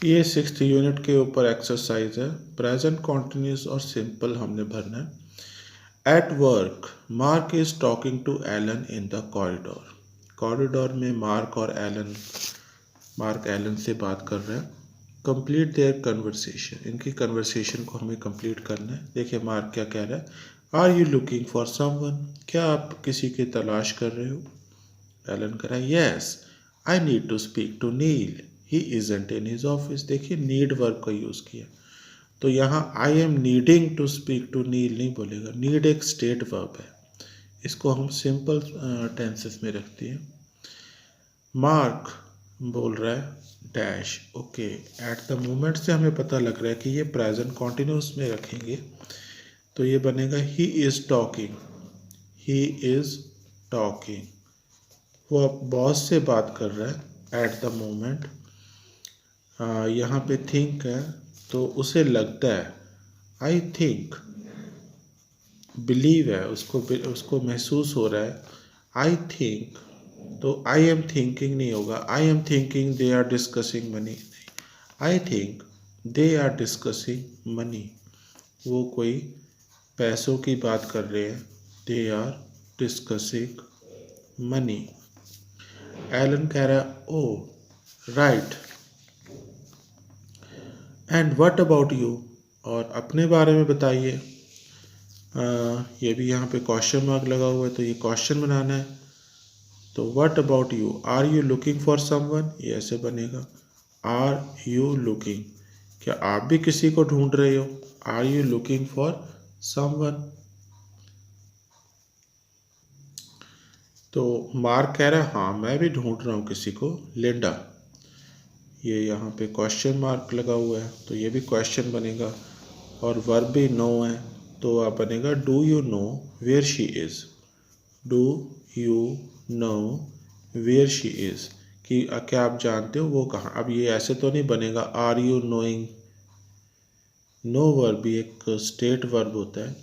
ये 6th unit के ऊपर एक्सरसाइज है। प्रेजेंट कॉन्टिन्यूस और सिंपल हमने भरना है। At work Mark is talking to Alan in the corridor. Corridor में मार्क एलन से बात कर रहे हैं। कंप्लीट देयर कन्वर्सेशन, इनकी कन्वर्सेशन को हमें कंप्लीट करना है। देखिए मार्क क्या कह रहा है, are you looking for someone, क्या आप किसी की तलाश कर रहे हो। एलन कह रहा है yes I need to speak to Neil, he isn't in his office. देखिए नीड वर्ब का यूज़ किया, तो यहाँ I am needing to speak to Neil नहीं बोलेगा। नीड एक स्टेट वर्ब है, इसको हम सिंपल टेंसेस में रखते हैं। मार्क बोल रहा है dash, okay eight the moment से हमें पता लग रहा है कि ये प्रेजेंट कॉन्टिन्यूस में रखेंगे, तो ये बनेगा he is talking, he is talking. वो बॉस से बात कर रहा है एट द मोमेंट। यहाँ पे थिंक है तो उसे लगता है, आई थिंक बिलीव है, उसको महसूस हो रहा है। आई थिंक, तो आई एम थिंकिंग नहीं होगा, I am thinking they are discussing money. I think they are discussing money, वो कोई पैसों की बात कर रहे हैं। They are discussing money. Alan कह रहा है oh right and what about you, और अपने बारे में बताइए। ये भी यहाँ पे क्वेश्चन मार्क लगा हुआ है, तो ये क्वेश्चन बनाना है। तो what about you, are you looking for someone, ये ऐसे बनेगा। आर यू लुकिंग, क्या आप भी किसी को ढूंढ रहे हो। Are you looking for someone. तो मार्क कह रहा है हाँ मैं भी ढूंढ रहा हूँ किसी को, लिंडा। ये यहाँ पे क्वेश्चन मार्क लगा हुआ है, तो ये भी क्वेश्चन बनेगा। और वर्ब भी नो है, तो आप बनेगा do you know where she is. Do you know where she is, कि क्या आप जानते हो वो कहाँ। अब ये ऐसे तो नहीं बनेगा are you knowing, know verb भी एक स्टेट वर्ब होता है,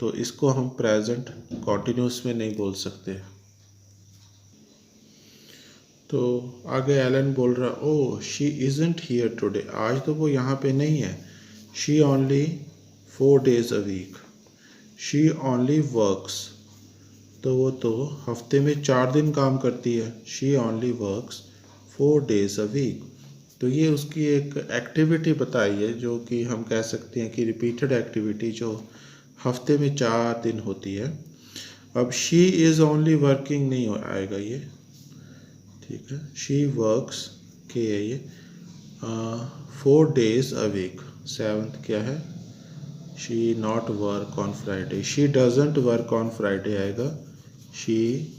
तो इसको हम प्रेजेंट कॉन्टिन्यूस में नहीं बोल सकते। तो आगे एलन बोल रहा oh she isn't here today, आज तो वो यहाँ पे नहीं है। She only 4 days a week, she only works, तो वो तो हफ्ते में 4 दिन काम करती है। She only works 4 days a week, तो ये उसकी एक एक्टिविटी बताई है जो कि हम कह सकते हैं कि रिपीटेड एक्टिविटी जो हफ्ते में 4 दिन होती है। अब शी इज़ ओनली वर्किंग नहीं आएगा ये, ठीक है। शी वर्क्स के है ये 4 days a week। 7th क्या है, she not work on Friday, she doesn't work on Friday आएगा। She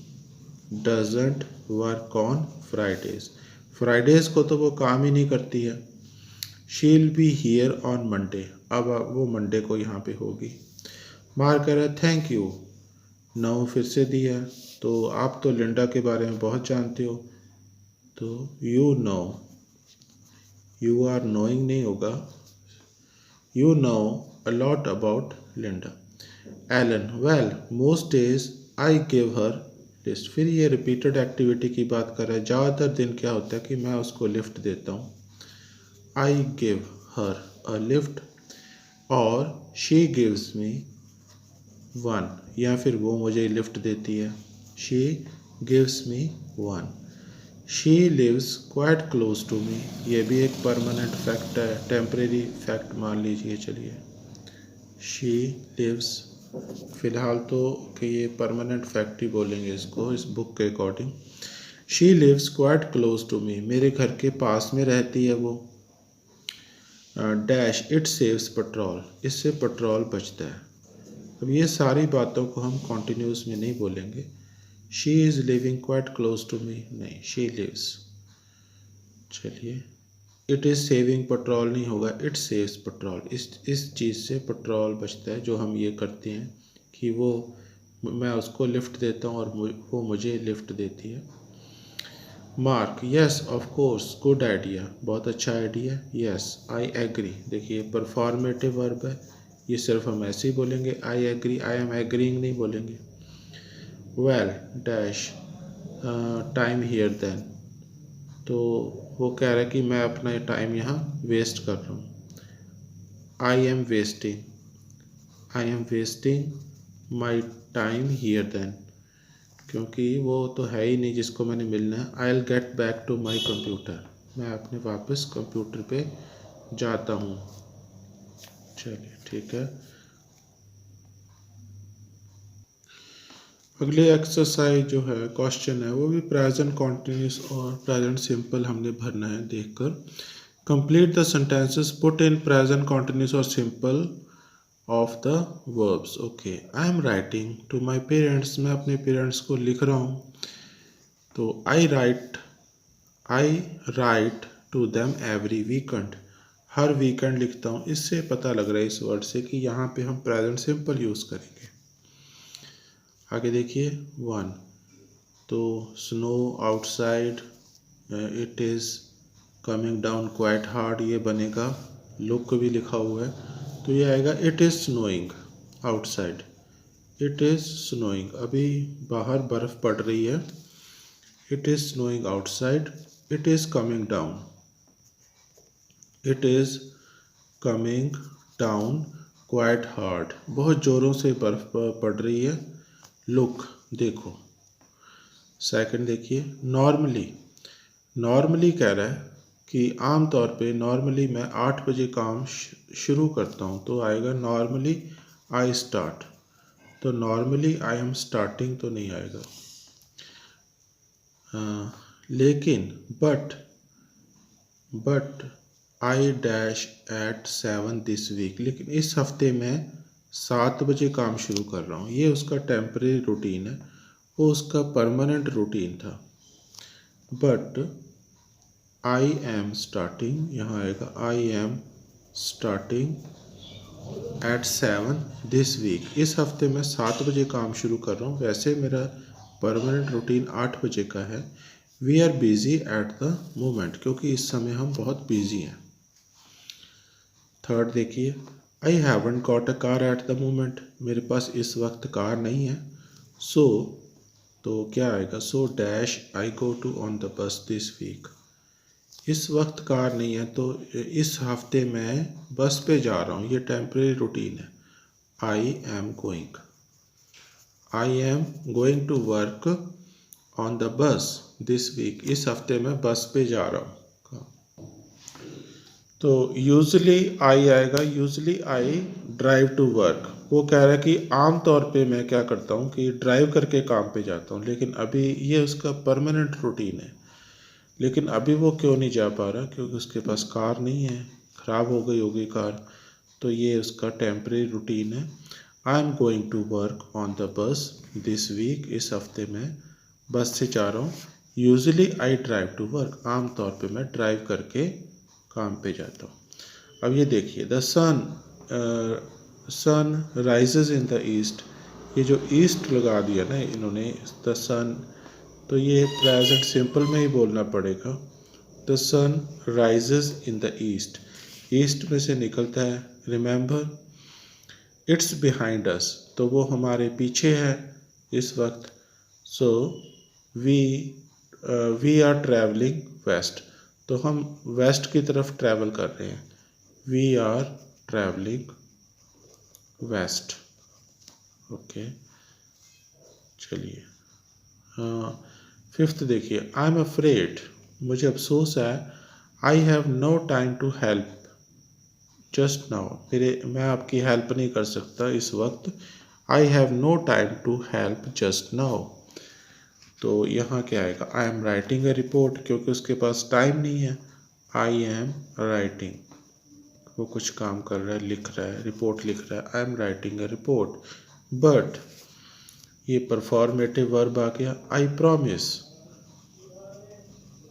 doesn't work on Fridays, Fridays को तो वो काम ही नहीं करती है। She will be here on Monday, अब वो मंडे को यहाँ पे होगी। मार्क कह रहा है थैंक यू, नाउ फिर से दिया है, तो आप तो लिंडा के बारे में बहुत जानते हो, तो you know, you are knowing नहीं होगा, you know a lot about Linda. Alan well most days I give her lift, फिर ये रिपीटेड एक्टिविटी की बात कर रहा है। ज़्यादातर दिन क्या होता है कि मैं उसको लिफ्ट देता हूँ। I give her a lift, और शी गिव्स मी वन, या फिर वो मुझे लिफ्ट देती है। She gives me one. She lives quite close to me, ये भी एक परमानेंट फैक्ट है, टेम्परेरी फैक्ट मान लीजिए चलिए। शी लिव्स, फ़िलहाल तो कि ये परमानेंट फैक्ट ही बोलेंगे इसको इस बुक के according. She lives quite close to me, मेरे घर के पास में रहती है वो। डैश इट सेव्स पेट्रोल, इससे पेट्रोल बचता है। अब ये सारी बातों को हम कॉन्टिन्यूस में नहीं बोलेंगे। She is living quite close to me नहीं, शी लिव्स। चलिए इट इज़ सेविंग पेट्रोल नहीं होगा, इट सेव्स पेट्रोल, इस चीज़ से पेट्रोल बचता है जो हम ये करते हैं कि वो मैं उसको लिफ्ट देता हूँ और वो मुझे लिफ्ट देती है। Mark yes of course good idea, बहुत अच्छा आइडिया। यस आई एग्री, देखिए परफॉर्मेटिव वर्ब है, ये सिर्फ हम ऐसे ही बोलेंगे I agree, I am agreeing नहीं बोलेंगे। Well dash time here then, तो वो कह रहा है कि मैं अपना टाइम यहाँ वेस्ट कर रहा हूँ। I am wasting my time here then, क्योंकि वो तो है ही नहीं जिसको मैंने मिलना है। I will get back to my computer, मैं अपने वापस कंप्यूटर पे जाता हूँ। चलिए ठीक है। अगले एक्सरसाइज जो है क्वेश्चन है वो भी प्रेजेंट कॉन्टिन्यूस और प्रेजेंट सिंपल हमने भरना है देखकर। Complete the sentences put in present continuous और simple of the verbs. Okay, I am writing to my parents, मैं अपने पेरेंट्स को लिख रहा हूँ। तो I write to them every weekend, हर वीकेंड लिखता हूँ। इससे पता लग रहा है इस वर्ड से कि यहाँ पे हम प्रेजेंट सिंपल यूज़ करेंगे। आगे देखिए 1, तो snow outside, it is coming down quite hard, ये बनेगा। लुक भी लिखा हुआ है तो ये आएगा it is snowing outside, it is snowing, अभी बाहर बर्फ़ पड़ रही है। It is snowing outside, it is coming down, it is coming down quite hard, बहुत ज़ोरों से बर्फ़ पड़ रही है। लुक, देखो। सेकंड देखिए नॉर्मली कह रहा है कि आम तौर पे नॉर्मली मैं 8 बजे काम शुरू करता हूँ, तो आएगा नॉर्मली आई स्टार्ट। तो नॉर्मली आई एम स्टार्टिंग तो नहीं आएगा। लेकिन but I dash at 7 this week, लेकिन इस हफ्ते मैं 7 बजे काम शुरू कर रहा हूँ। ये उसका टेम्परेरी रूटीन है, वो उसका परमानेंट रूटीन था। बट आई एम स्टार्टिंग, यहाँ आएगा I am starting at 7 this week, इस हफ्ते मैं 7 बजे काम शुरू कर रहा हूँ। वैसे मेरा परमानेंट रूटीन 8 बजे का है। We are busy at the moment, क्योंकि इस समय हम बहुत बिजी हैं। थर्ड देखिए, I haven't got a car at the moment, मेरे पास इस वक्त कार नहीं है। सो तो क्या आएगा, so dash I go to on the bus this week, इस वक्त कार नहीं है तो इस हफ्ते मैं बस पे जा रहा हूँ। ये टेम्परेरी रूटीन है। I am going to work on the bus this week, इस हफ्ते मैं बस पे जा रहा हूँ। तो यूजली आई आएगा, usually I drive to work, वो कह रहा है कि आम तौर पे मैं क्या करता हूँ कि ड्राइव करके काम पे जाता हूँ, लेकिन अभी ये उसका परमानेंट रूटीन है। लेकिन अभी वो क्यों नहीं जा पा रहा, क्योंकि उसके पास कार नहीं है, ख़राब हो गई होगी कार। तो ये उसका टेम्परेरी रूटीन है। I am going to work on the bus this week, इस हफ्ते मैं बस से जा रहा हूँ। Usually I drive to work, आम तौर पे मैं ड्राइव करके काम पे जाता हूँ। अब ये देखिए the sun rises in the east, ये जो ईस्ट लगा दिया ना इन्होंने, द सन, तो ये प्रेजेंट सिंपल में ही बोलना पड़ेगा। The sun rises in the east, east में से निकलता है। रिमेंबर इट्स बिहाइंड अस, तो वो हमारे पीछे है इस वक्त। So we are travelling west, तो हम वेस्ट की तरफ ट्रैवल कर रहे हैं। We are travelling west. Okay, चलिए फिफ्थ देखिए, आई एम अफ्रेड, मुझे अफसोस है। I have no time to help just now, मैं आपकी हेल्प नहीं कर सकता इस वक्त। I have no time to help just now, तो यहाँ क्या आएगा, I am writing a report, क्योंकि उसके पास टाइम नहीं है। आई एम राइटिंग, वो कुछ काम कर रहा है, लिख रहा है, रिपोर्ट लिख रहा है। I am writing a report. But ये परफॉर्मेटिव वर्ब आ गया। आई प्रॉमिस,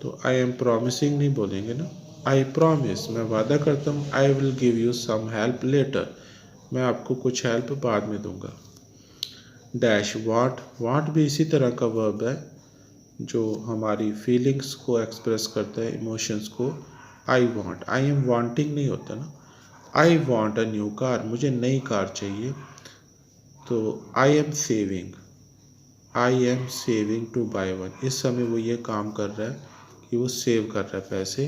तो आई एम प्रॉमिसिंग नहीं बोलेंगे ना। आई प्रॉमिस, मैं वादा करता हूँ। I will give you some help later, मैं आपको कुछ हेल्प बाद में दूंगा। डैश वांट भी इसी तरह का वर्ब है जो हमारी फीलिंग्स को एक्सप्रेस करता है, इमोशंस को। आई एम वांटिंग नहीं होता ना। I want a new car, मुझे नई कार चाहिए। तो I am saving to buy one, इस समय वो ये काम कर रहा है कि वो सेव कर रहा है पैसे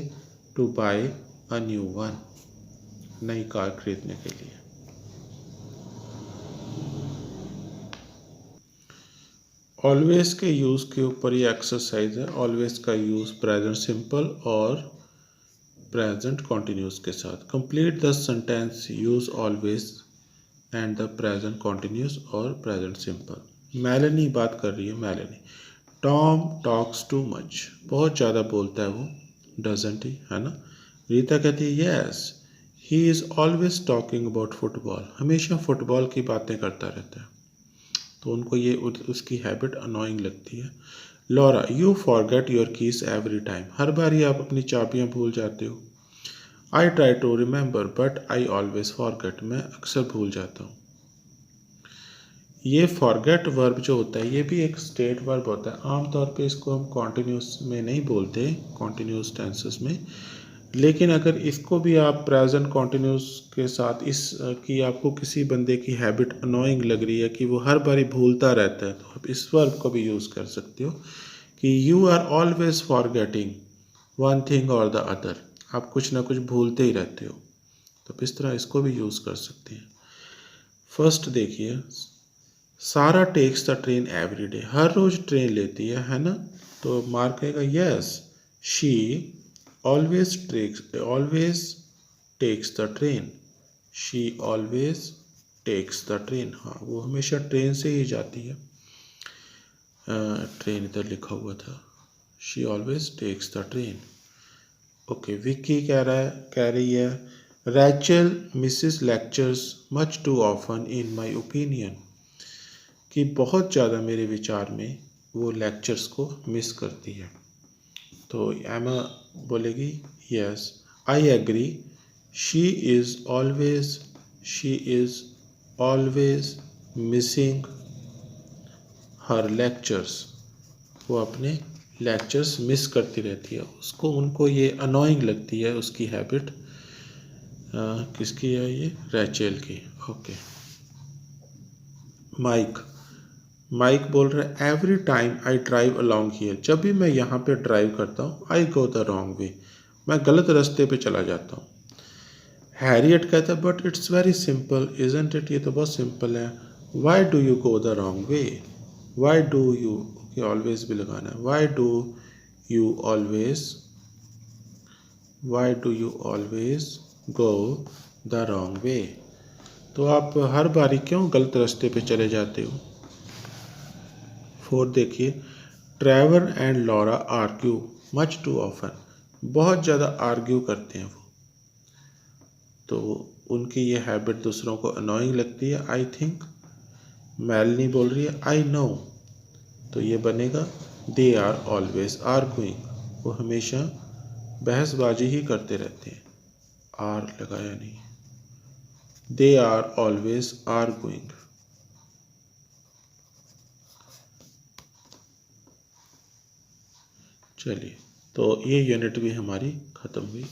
to buy a new one, नई कार खरीदने के लिए। ऑलवेज के यूज़ के ऊपर ये एक्सरसाइज है। ऑलवेज का यूज़ प्रेजेंट सिंपल और प्रेजेंट कॉन्टिन्यूस के साथ। Complete the sentence, use always and the present continuous और प्रेजेंट सिंपल। मेलेनी बात कर रही है, Meloni. Tom talks too much, बहुत ज़्यादा बोलता है वो, डजंट ही, है ना। रीता कहती है yes he is always talking about football, हमेशा फुटबॉल की बातें करता रहता है, तो उनको ये उसकी हैबिट अनोइंग लगती है। Laura, you forget your keys every time, हर बार ही आप अपनी चाबियाँ भूल जाते हो। I try to remember but I always forget, मैं अक्सर भूल जाता हूँ। ये फॉरगेट वर्ब जो होता है ये भी एक स्टेट वर्ब होता है। आमतौर पे इसको हम कॉन्टिन्यूस में नहीं बोलते, कॉन्टिन्यूस टेंसेस में, लेकिन अगर इसको भी आप प्रेजेंट कॉन्टिन्यूस के साथ इस कि आपको किसी बंदे की हैबिट अनोइंग लग रही है कि वो हर बारी भूलता रहता है, तो आप इस वर्ब को भी यूज़ कर सकते हो कि you are always forgetting one thing और द अदर, आप कुछ ना कुछ भूलते ही रहते हो, तो इस तरह इसको भी यूज़ कर सकते हैं। फर्स्ट देखिए, Sarah takes the train every day, हर रोज़ ट्रेन लेती है ना, तो मार्क कहेगा yes she always takes the train, she always takes the train, हाँ वो हमेशा ट्रेन से ही जाती है। ट्रेन इधर लिखा हुआ था, she always takes the train। Okay, Vicky कह रही है Rachel misses lectures much too often in my opinion, कि बहुत ज़्यादा मेरे विचार में वो लेक्चर्स को मिस करती है। तो एमा बोलेगी yes I agree she is always missing her lectures, वो अपने लेक्चर्स मिस करती रहती है, उसको उनको ये अनोइंग लगती है उसकी हैबिट। किसकी है ये, रैचेल की। ओके, माइक बोल रहा है every time I drive along here, जब भी मैं यहाँ पे ड्राइव करता हूँ आई गो द रॉन्ग वे, मैं गलत रास्ते पे चला जाता हूँ। हैरियट कहता है but it's very simple isn't it, ये तो बहुत सिंपल है। Why do you go the wrong way, why do you, okay always भी लगाना है, why do you always go the wrong way, तो आप हर बारी क्यों गलत रास्ते पे चले जाते हो। फोर्थ देखिए, Trevor and Laura argue much too often, बहुत ज़्यादा आर्ग्यू करते हैं वो, तो उनकी ये हैबिट दूसरों को अनोइंग लगती है। आई थिंक मेलनी बोल रही है आई नो, तो ये बनेगा दे आर ऑलवेज आर्गुइंग, वो हमेशा बहसबाजी ही करते रहते हैं, आर लगाया नहीं, दे आर ऑलवेज आर्गुइंग। चलिए, तो ये यूनिट भी हमारी ख़त्म हुई।